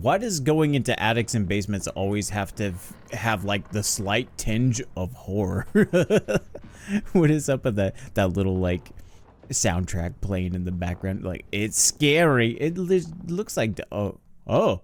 Why does going into attics and basements always have to have like the slight tinge of horror? What is up with that little like soundtrack playing in the background? Like, it's scary. It looks like oh.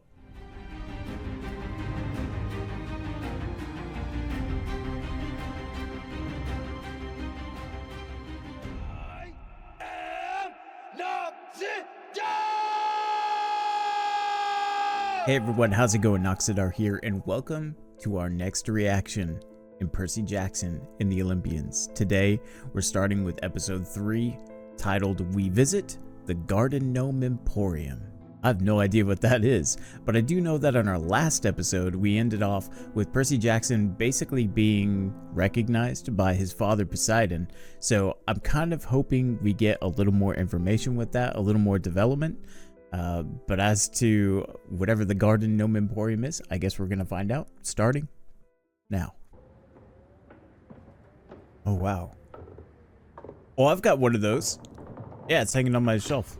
Hey everyone, how's it going? Noxidar here, and welcome to our next reaction in Percy Jackson in the Olympians. Today, we're starting with episode 3, titled We Visit the Gnome Emporium. I have no idea what that is, but I do know that on our last episode, we ended off with Percy Jackson basically being recognized by his father Poseidon. So I'm kind of hoping we get a little more information with that, a little more development. But as to whatever the Gnome Emporium is, I guess we're gonna find out starting now. Oh wow. Oh, I've got one of those. Yeah, it's hanging on my shelf.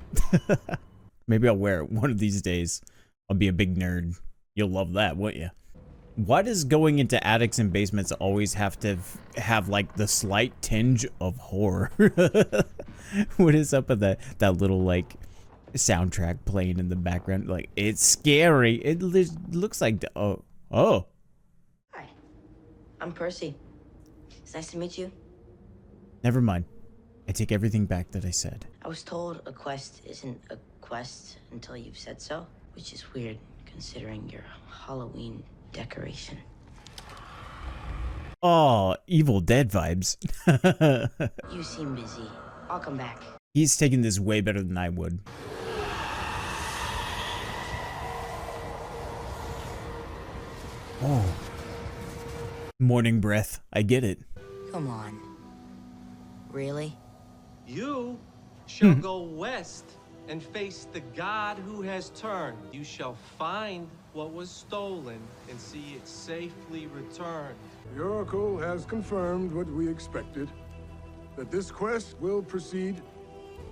Maybe I'll wear it one of these days. I'll be a big nerd. You'll love that, won't you? Why does going into attics and basements always have to have like the slight tinge of horror? What is up with that little like soundtrack playing in the background? Like, it's scary. It looks like oh. Hi, I'm Percy. It's nice to meet you. Never mind. I take everything back that I said. I was told a quest isn't a quest until you've said so, which is weird considering your Halloween decoration. Oh, Evil Dead vibes. You seem busy. I'll come back. He's taking this way better than I would. Oh. Morning breath. I get it. Come on. Really? You shall go west and face the god who has turned. You shall find what was stolen and see it safely returned. The Oracle has confirmed what we expected, that this quest will proceed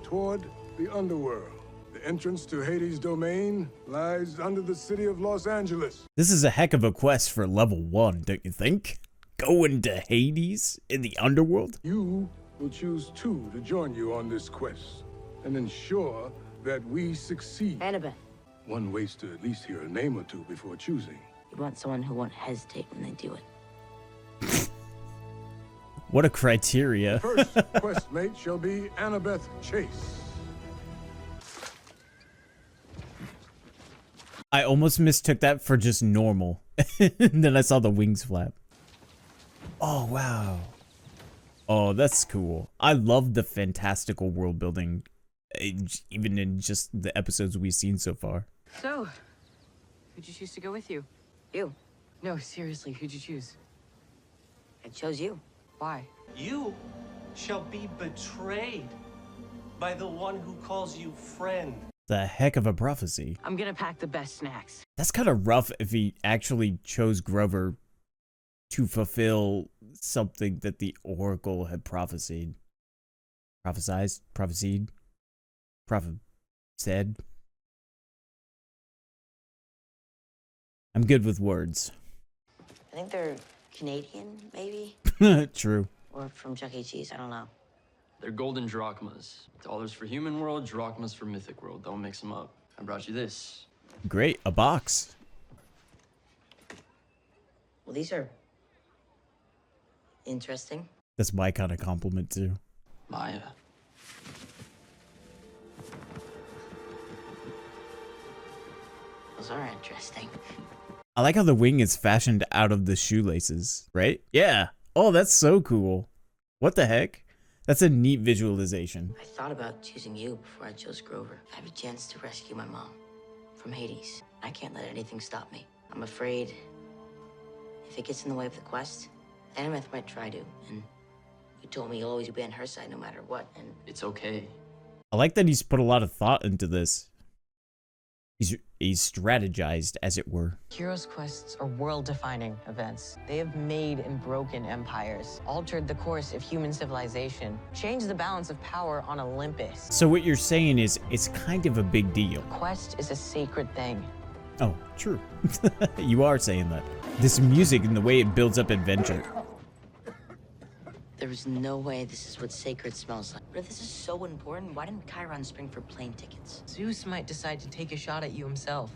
toward the underworld. The entrance to Hades' domain lies under the city of Los Angeles. This is a heck of a quest for level 1, don't you think? Going to Hades in the underworld? You will choose 2 to join you on this quest and ensure that we succeed. Annabeth. One waits to at least hear a name or two before choosing. You want someone who won't hesitate when they do it. What a criteria. First questmate shall be Annabeth Chase. I almost mistook that for just normal. And then I saw the wings flap. Oh, wow. Oh, that's cool. I love the fantastical world building, even in just the episodes we've seen so far. So, who'd you choose to go with you? You. No, seriously, who'd you choose? I chose you. Why? You shall be betrayed by the one who calls you friend. The heck of a prophecy. I'm gonna pack the best snacks. That's kind of rough if he actually chose Grover to fulfill something that the Oracle had prophesied. Said. I'm good with words. I think they're Canadian, maybe? True. Or from Chuck E. Cheese, I don't know. They're golden drachmas. Dollars for human world, drachmas for mythic world. Don't mix them up. I brought you this. Great, a box. Well, these are interesting. That's my kind of compliment too. Maya. Those are interesting. I like how the wing is fashioned out of the shoelaces, right? Yeah. Oh, that's so cool. What the heck? That's a neat visualization. I thought about choosing you before I chose Grover. I have a chance to rescue my mom from Hades. I can't let anything stop me. I'm afraid if it gets in the way of the quest, Annabeth might try to, and you told me you'll always be on her side no matter what, and It's okay. I like that he's put a lot of thought into this. He's strategized, as it were. Heroes' quests are world-defining events. They have made and broken empires, altered the course of human civilization, changed the balance of power on Olympus. So what you're saying is it's kind of a big deal. Quest is a sacred thing. Oh, true. You are saying that. This music and the way it builds up adventure. There is no way this is what sacred smells like. But if this is so important, why didn't Chiron spring for plane tickets? Zeus might decide to take a shot at you himself.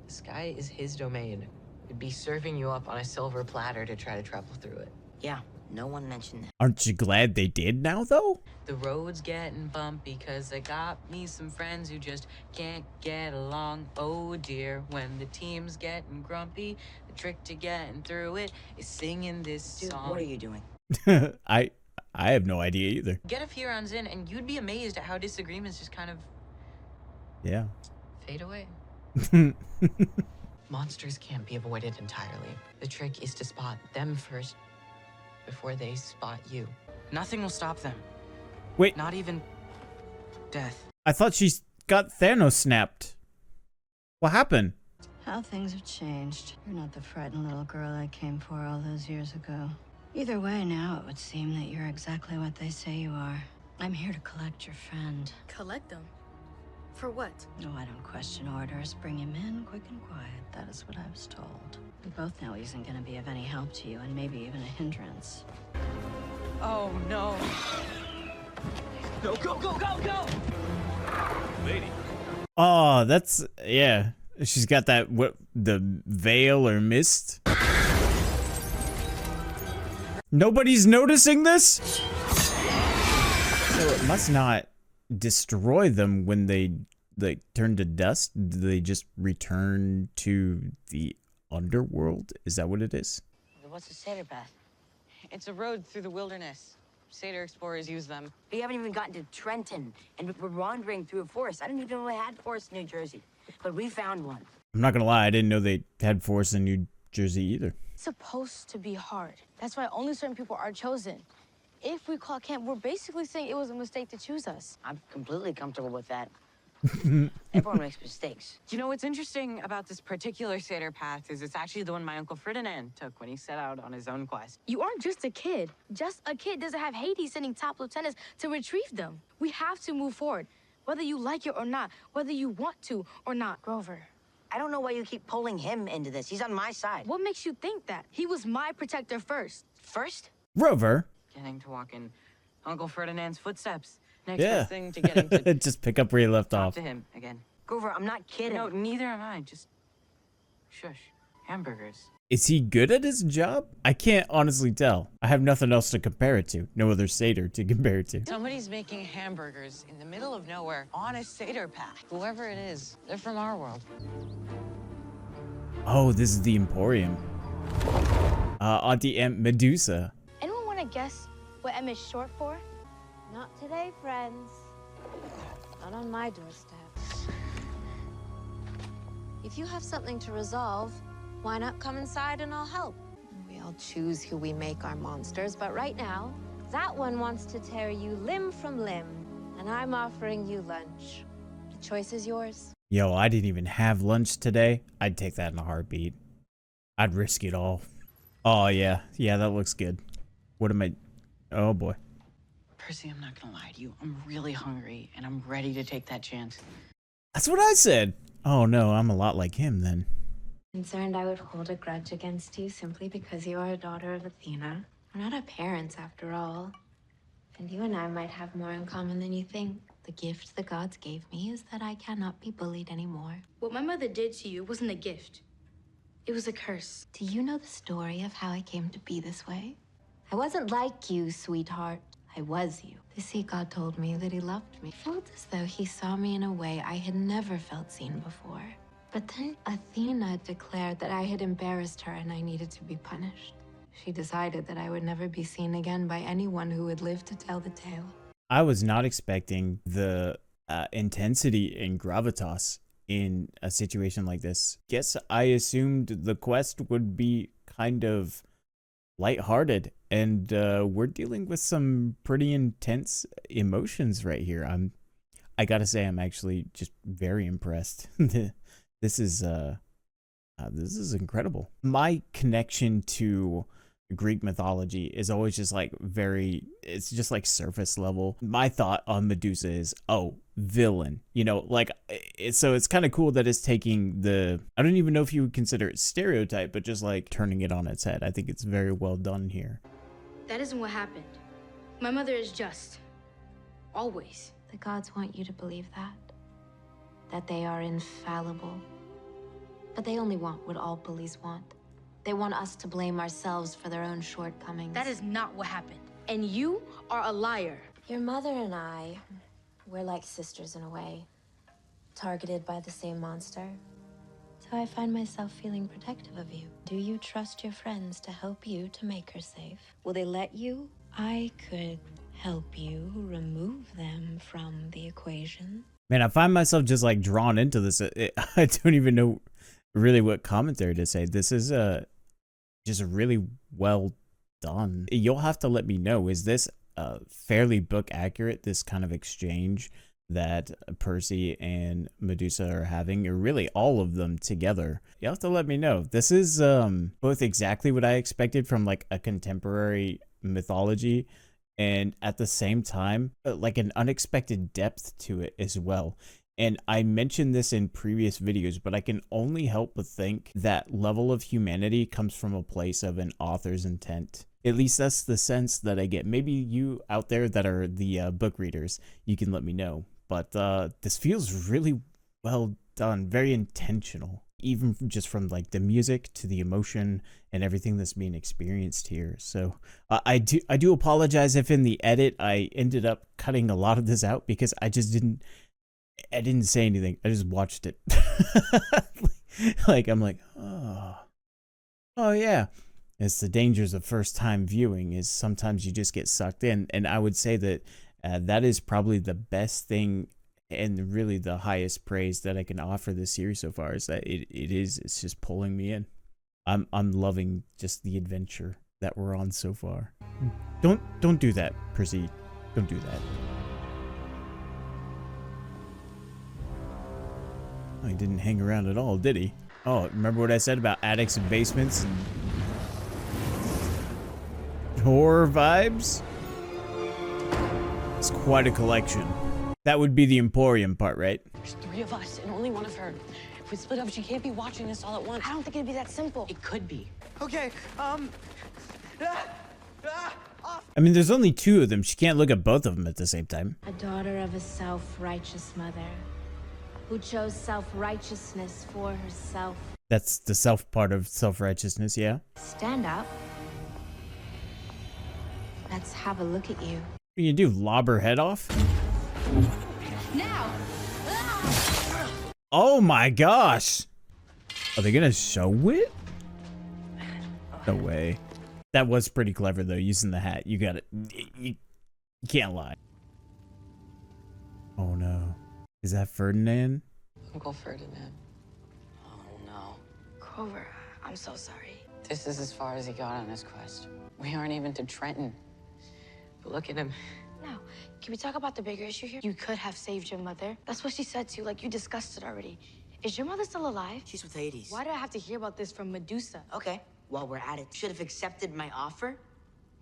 The sky is his domain. He'd be serving you up on a silver platter to try to travel through it. Yeah, no one mentioned that. Aren't you glad they did now, though? The road's getting bumpy because I got me some friends who just can't get along. Oh dear, when the team's getting grumpy, the trick to getting through it is singing this Dude, song. what are you doing? I have no idea either. Get a few rounds in and you'd be amazed at how disagreements just kind of Yeah. fade away. Monsters can't be avoided entirely. The trick is to spot them first before they spot you. Nothing will stop them. Wait, Not even death. I thought she got Thanos snapped. What happened? How things have changed. You're not the frightened little girl I came for all those years ago. Either way, now it would seem that you're exactly what they say you are. I'm here to collect your friend. Collect them? For what? No, I don't question orders. Bring him in, quick and quiet. That is what I was told. We both know he isn't going to be of any help to you, and maybe even a hindrance. Oh no. No, go, go, go, go! Oh, that's, yeah. She's got that, what, the veil or mist? Nobody's noticing this? So it must not destroy them when they, like, turn to dust. Do they just return to the underworld? Is that what it is? What's the satyr path? It's a road through the wilderness. Satyr explorers use them. We haven't even gotten to Trenton, and we're wandering through a forest. I didn't even know they had forests in New Jersey, but we found one. I'm not gonna lie, I didn't know they had forests in New Jersey either. It's supposed to be hard. That's why only certain people are chosen. If we call camp, we're basically saying it was a mistake to choose us. I'm completely comfortable with that. Everyone makes mistakes. You know what's interesting about this particular satyr path is it's actually the one my Uncle Ferdinand took when he set out on his own quest. You aren't just a kid. Just a kid doesn't have Hades sending top lieutenants to retrieve them. We have to move forward, whether you like it or not, whether you want to or not. Grover, I don't know why you keep pulling him into this. He's on my side. what makes you think that? He was my protector first. First? Rover? Getting to walk in Uncle Ferdinand's footsteps. Next Yeah. best thing to getting to Just pick up where you left talk off. to him again. Grover, I'm not kidding. No, neither am I. Just shush. Hamburgers. Is he good at his job? I can't honestly tell. I have nothing else to compare it to. No other satyr to compare it to. Somebody's making hamburgers in the middle of nowhere on a satyr path. Whoever it is, they're from our world. Oh, this is the Emporium. Aunty Em, Medusa. Anyone want to guess what M is short for? Not today, friends. Not on my doorstep. If you have something to resolve, why not come inside and I'll help? We all choose who we make our monsters, but right now, that one wants to tear you limb from limb, and I'm offering you lunch. The choice is yours. Yo, I didn't even have lunch today. I'd take that in a heartbeat. I'd risk it all. Oh, yeah. Yeah, that looks good. What am I... Oh, boy. Percy, I'm not gonna lie to you. I'm really hungry, and I'm ready to take that chance. That's what I said. Oh, no, I'm a lot like him then. Concerned I would hold a grudge against you simply because you are a daughter of Athena. We're not our parents, after all. And you and I might have more in common than you think. The gift the gods gave me is that I cannot be bullied anymore. What my mother did to you wasn't a gift. It was a curse. Do you know the story of how I came to be this way? I wasn't like you, sweetheart. I was you. The sea god told me that he loved me. It felt as though he saw me in a way I had never felt seen before. But then Athena declared that I had embarrassed her and I needed to be punished. She decided that I would never be seen again by anyone who would live to tell the tale. I was not expecting the intensity and gravitas in a situation like this. Guess I assumed the quest would be kind of lighthearted, and we're dealing with some pretty intense emotions right here. I gotta say, I'm actually just very impressed. This is incredible. My connection to Greek mythology is always just like it's just like surface level. My thought on Medusa is, oh, villain, you know, like so it's kind of cool that it's taking I don't even know if you would consider it stereotype, but just like turning it on its head. I think it's very well done here. That isn't what happened. My mother is just. Always. The gods want you to believe that they are infallible. But they only want what all bullies want. They want us to blame ourselves for their own shortcomings. That is not what happened. And you are a liar. Your mother and I, we're like sisters in a way, targeted by the same monster. So I find myself feeling protective of you. Do you trust your friends to help you to make her safe? Will they let you? I could help you remove them from the equation. Man, I find myself just like drawn into this. I don't even know really what commentary to say. This is just really well done. You'll have to let me know, is this fairly book accurate, this kind of exchange that Percy and Medusa are having, or really all of them together? You'll have to let me know. This is both exactly what I expected from like a contemporary mythology, and at the same time like an unexpected depth to it as well. And I mentioned this in previous videos, but I can only help but think that level of humanity comes from a place of an author's intent. At least that's the sense that I get. Maybe you out there that are the book readers, you can let me know. But this feels really well done, very intentional, even just from like the music to the emotion and everything that's being experienced here. So I do apologize if in the edit I ended up cutting a lot of this out, because I didn't say anything. I just watched it. Like I'm like, oh yeah. It's the dangers of first time viewing, is sometimes you just get sucked in. And I would say that that is probably the best thing and really the highest praise that I can offer this series so far, is that it's just pulling me in. I'm loving just the adventure that we're on so far. Don't do that, Percy. Don't do that. He didn't hang around at all, did he? Oh, remember what I said about attics and basements and horror vibes? It's quite a collection. That would be the Emporium part, right? There's 3 of us and only one of her. If we split up, she can't be watching this all at once. I don't think it'd be that simple. It could be. Okay, I mean, there's only 2 of them. She can't look at both of them at the same time. A daughter of a self-righteous mother who chose self-righteousness for herself. That's the self part of self-righteousness, yeah? Stand up. Let's have a look at you. What do you do, lob her head off? Now! Oh my gosh! Are they gonna show it? No way. That was pretty clever though, using the hat. You got it. You can't lie. Oh no. Is that Ferdinand? Uncle Ferdinand. Oh no. Grover, I'm so sorry. This is as far as he got on his quest. We aren't even to Trenton. But look at him. Now, can we talk about the bigger issue here? You could have saved your mother. That's what she said to you, like you discussed it already. Is your mother still alive? She's with Hades. Why do I have to hear about this from Medusa? Okay, while we're at it, should have accepted my offer?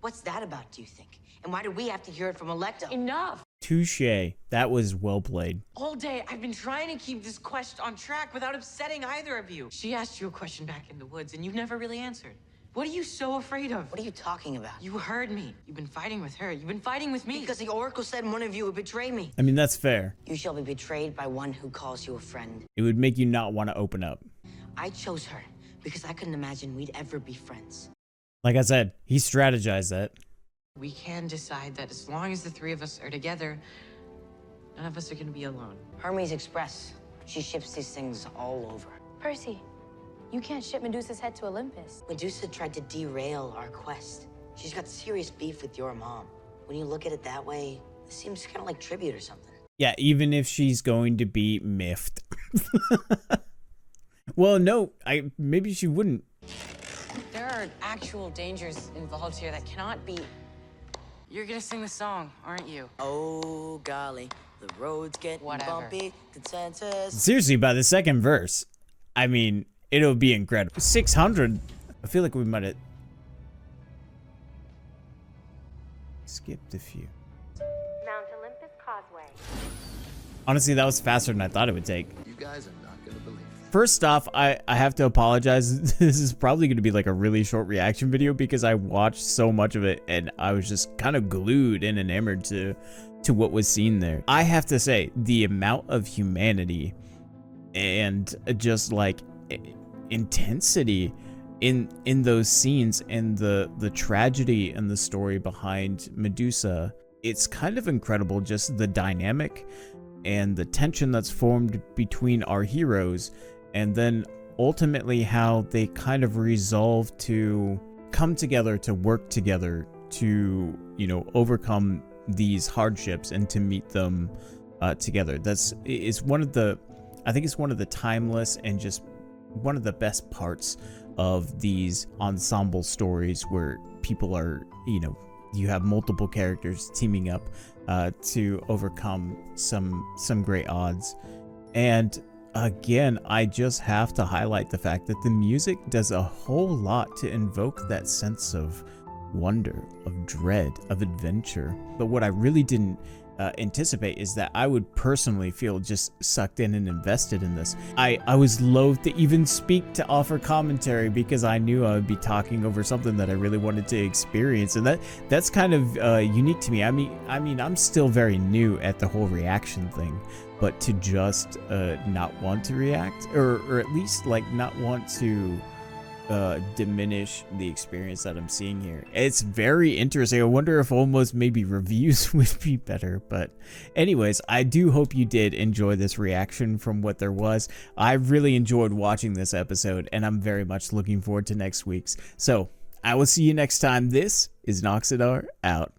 What's that about, do you think? And why do we have to hear it from Electo? Enough! Touche. That was well played. All day, I've been trying to keep this quest on track without upsetting either of you. She asked you a question back in the woods, and you've never really answered. What are you so afraid of? What are you talking about? You heard me. You've been fighting with her. You've been fighting with me. Because the Oracle said one of you would betray me. I mean, that's fair. You shall be betrayed by one who calls you a friend. It would make you not want to open up. I chose her because I couldn't imagine we'd ever be friends. Like I said, he strategized that. We can decide that as long as the 3 of us are together, none of us are going to be alone. Hermes Express. She ships these things all over. Percy, you can't ship Medusa's head to Olympus. Medusa tried to derail our quest. She's got serious beef with your mom. When you look at it that way, it seems kind of like tribute or something. Yeah, even if she's going to be miffed. Well, no, maybe she wouldn't. There are actual dangers involved here that cannot be. You're gonna sing the song, aren't you? Oh, golly. The road's getting bumpy. Consensus. Seriously, by the second verse, I mean, it'll be incredible. 600. I feel like we might have. skipped a few. Mount Olympus Causeway. Honestly, that was faster than I thought it would take. You guys are not gonna believe it. First off, I have to apologize. This is probably going to be like a really short reaction video because I watched so much of it and I was just kind of glued and enamored to what was seen there. I have to say, the amount of humanity and just like intensity in those scenes and the tragedy and the story behind Medusa, it's kind of incredible, just the dynamic and the tension that's formed between our heroes, and then ultimately how they kind of resolve to come together, to work together, to, you know, overcome these hardships and to meet them together. It's one of the, I think it's one of the timeless and just one of the best parts of these ensemble stories where people are, you know, you have multiple characters teaming up to overcome some great odds. And again, I just have to highlight the fact that the music does a whole lot to invoke that sense of wonder, of dread, of adventure. But what I really didn't anticipate is that I would personally feel just sucked in and invested in this. I was loath to even speak to offer commentary because I knew I would be talking over something that I really wanted to experience, and that's kind of unique to me. I mean I'm still very new at the whole reaction thing, but to just not want to react, or at least like not want to diminish the experience that I'm seeing here. It's very interesting. I wonder if almost maybe reviews would be better. But anyways, I do hope you did enjoy this reaction from what there was. I really enjoyed watching this episode, and I'm very much looking forward to next week's. So I will see you next time. This is Noxidar out.